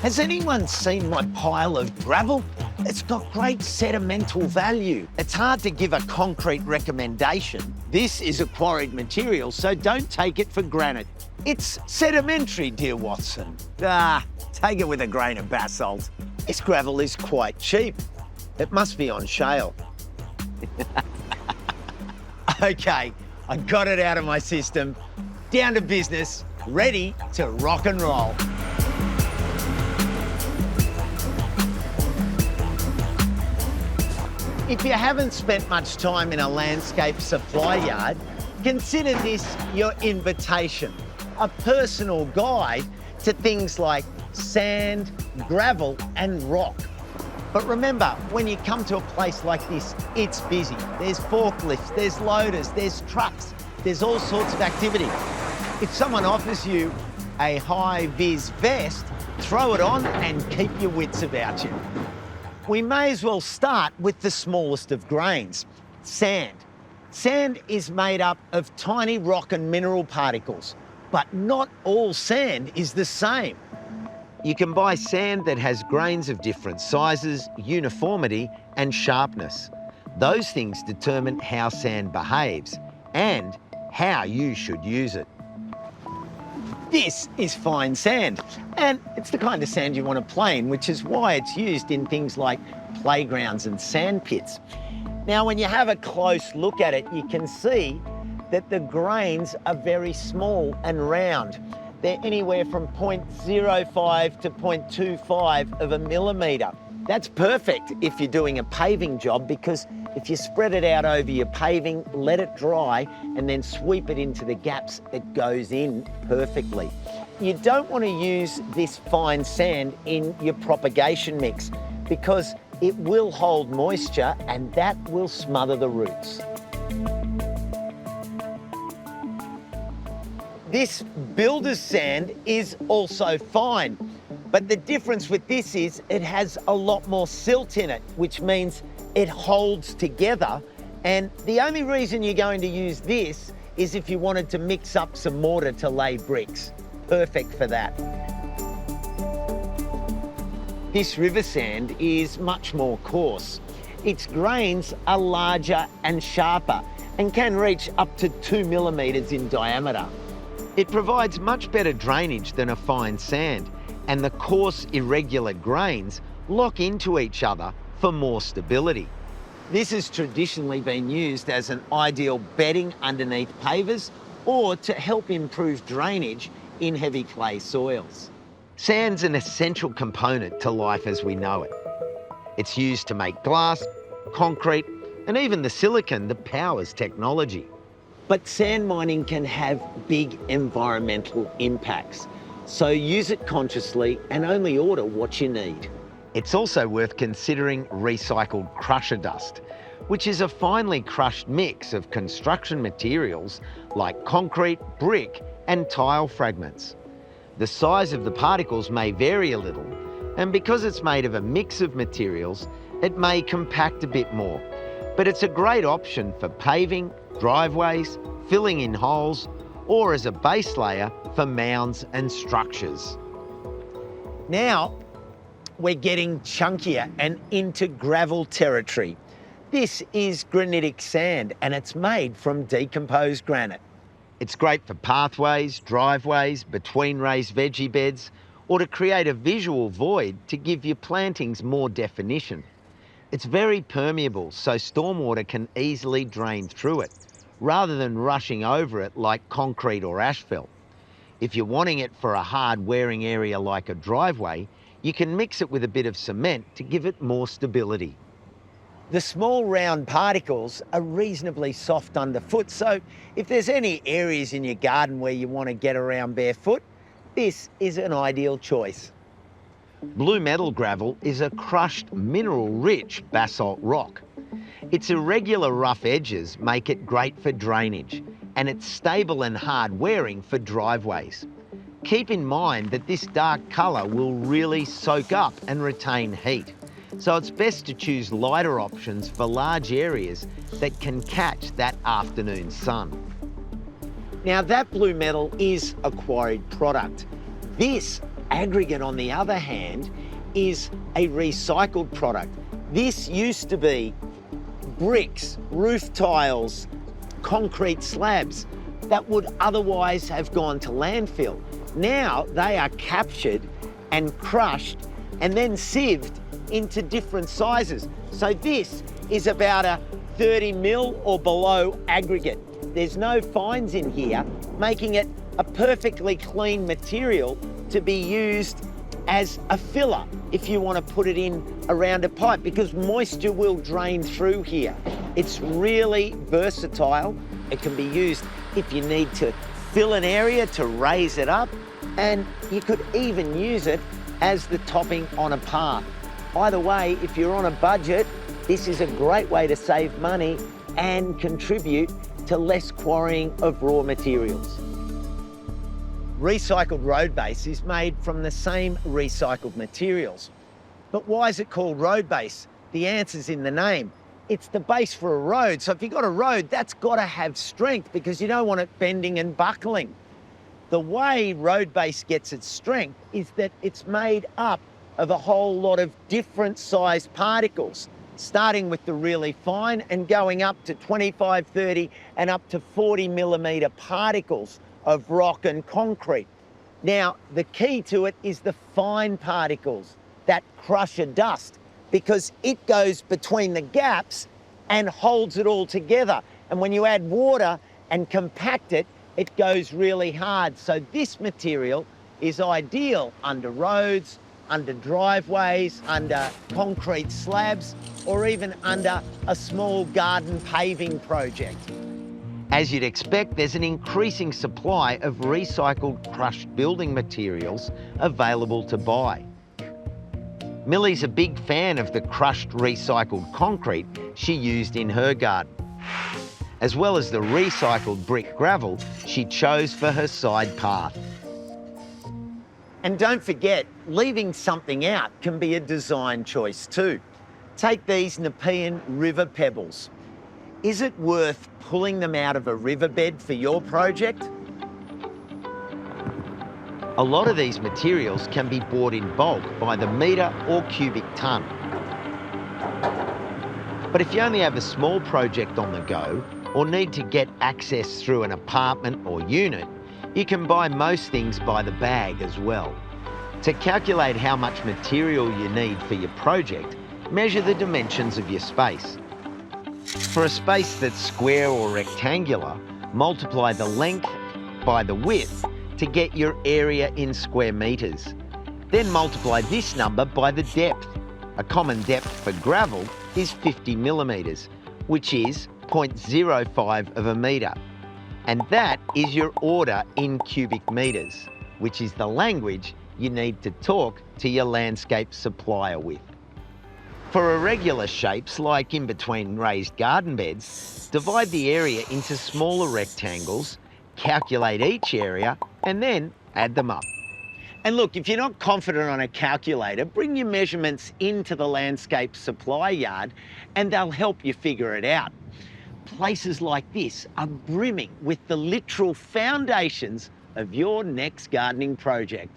Has anyone seen my pile of gravel? It's got great sedimental value. It's hard to give a concrete recommendation. This is a quarried material, so don't take it for granted. It's sedimentary, dear Watson. Take it with a grain of basalt. This gravel is quite cheap. It must be on shale. Okay, I got it out of my system. Down to business, ready to rock and roll. If you haven't spent much time in a landscape supply yard, consider this your invitation, a personal guide to things like sand, gravel and rock. But remember, when you come to a place like this, it's busy. There's forklifts, there's loaders, there's trucks, there's all sorts of activity. If someone offers you a high-vis vest, throw it on and keep your wits about you. We may as well start with the smallest of grains, sand. Sand is made up of tiny rock and mineral particles, but not all sand is the same. You can buy sand that has grains of different sizes, uniformity and sharpness. Those things determine how sand behaves and how you should use it. This is fine sand, and it's the kind of sand you want to play in, which is why it's used in things like playgrounds and sand pits. Now, when you have a close look at it, you can see that the grains are very small and round. They're anywhere from 0.05 to 0.25 of a millimetre. That's perfect if you're doing a paving job, because if you spread it out over your paving, let it dry, and then sweep it into the gaps, it goes in perfectly. You don't want to use this fine sand in your propagation mix because it will hold moisture and that will smother the roots. This builder's sand is also fine, but the difference with this is it has a lot more silt in it, which means it holds together. And the only reason you're going to use this is if you wanted to mix up some mortar to lay bricks. Perfect for that. This river sand is much more coarse. Its grains are larger and sharper and can reach up to 2 millimetres in diameter. It provides much better drainage than a fine sand, and the coarse, irregular grains lock into each other for more stability. This has traditionally been used as an ideal bedding underneath pavers or to help improve drainage in heavy clay soils. Sand's an essential component to life as we know it. It's used to make glass, concrete, and even the silicon that powers technology. But sand mining can have big environmental impacts, so use it consciously and only order what you need. It's also worth considering recycled crusher dust, which is a finely crushed mix of construction materials like concrete, brick, and tile fragments. The size of the particles may vary a little, and because it's made of a mix of materials, it may compact a bit more, but it's a great option for paving, driveways, filling in holes, or as a base layer for mounds and structures. Now, we're getting chunkier and into gravel territory. This is granitic sand and it's made from decomposed granite. It's great for pathways, driveways, between raised veggie beds, or to create a visual void to give your plantings more definition. It's very permeable, so stormwater can easily drain through it, rather than rushing over it like concrete or asphalt. If you're wanting it for a hard wearing area like a driveway, you can mix it with a bit of cement to give it more stability. The small round particles are reasonably soft underfoot, so if there's any areas in your garden where you want to get around barefoot, this is an ideal choice. Blue metal gravel is a crushed, mineral-rich basalt rock. Its irregular rough edges make it great for drainage, and it's stable and hard-wearing for driveways. Keep in mind that this dark colour will really soak up and retain heat, So it's best to choose lighter options for large areas that can catch that afternoon sun. Now that blue metal is a quarried product. This aggregate, on the other hand, is a recycled product. This used to be bricks, roof tiles, concrete slabs that would otherwise have gone to landfill. Now they are captured and crushed and then sieved into different sizes. So this is about a 30 mil or below aggregate. There's no fines in here, making it a perfectly clean material to be used as a filler if you want to put it in around a pipe, because moisture will drain through here. It's really versatile. It can be used if you need to fill an area to raise it up, and you could even use it as the topping on a path. Either way, if you're on a budget, this is a great way to save money and contribute to less quarrying of raw materials. Recycled road base is made from the same recycled materials. But why is it called road base? The answer's in the name. It's the base for a road. So if you've got a road, that's got to have strength, because you don't want it bending and buckling. The way road base gets its strength is that it's made up of a whole lot of different sized particles, starting with the really fine and going up to 25, 30 and up to 40 millimetre particles of rock and concrete. Now, the key to it is the fine particles that crush a dust, because it goes between the gaps and holds it all together. And when you add water and compact it, it goes really hard. So this material is ideal under roads, under driveways, under concrete slabs, or even under a small garden paving project. As you'd expect, there's an increasing supply of recycled crushed building materials available to buy. Millie's a big fan of the crushed recycled concrete she used in her garden, as well as the recycled brick gravel she chose for her side path. And don't forget, leaving something out can be a design choice too. Take these Nepean river pebbles. Is it worth pulling them out of a riverbed for your project? A lot of these materials can be bought in bulk by the metre or cubic tonne. But if you only have a small project on the go, or need to get access through an apartment or unit, you can buy most things by the bag as well. To calculate how much material you need for your project, measure the dimensions of your space. For a space that's square or rectangular, multiply the length by the width to get your area in square metres. Then multiply this number by the depth. A common depth for gravel is 50 millimetres, which is 0.05 of a metre. And that is your order in cubic metres, which is the language you need to talk to your landscape supplier with. For irregular shapes, like in between raised garden beds, divide the area into smaller rectangles, calculate each area, and then add them up. And look, if you're not confident on a calculator, bring your measurements into the landscape supply yard and they'll help you figure it out. Places like this are brimming with the literal foundations of your next gardening project.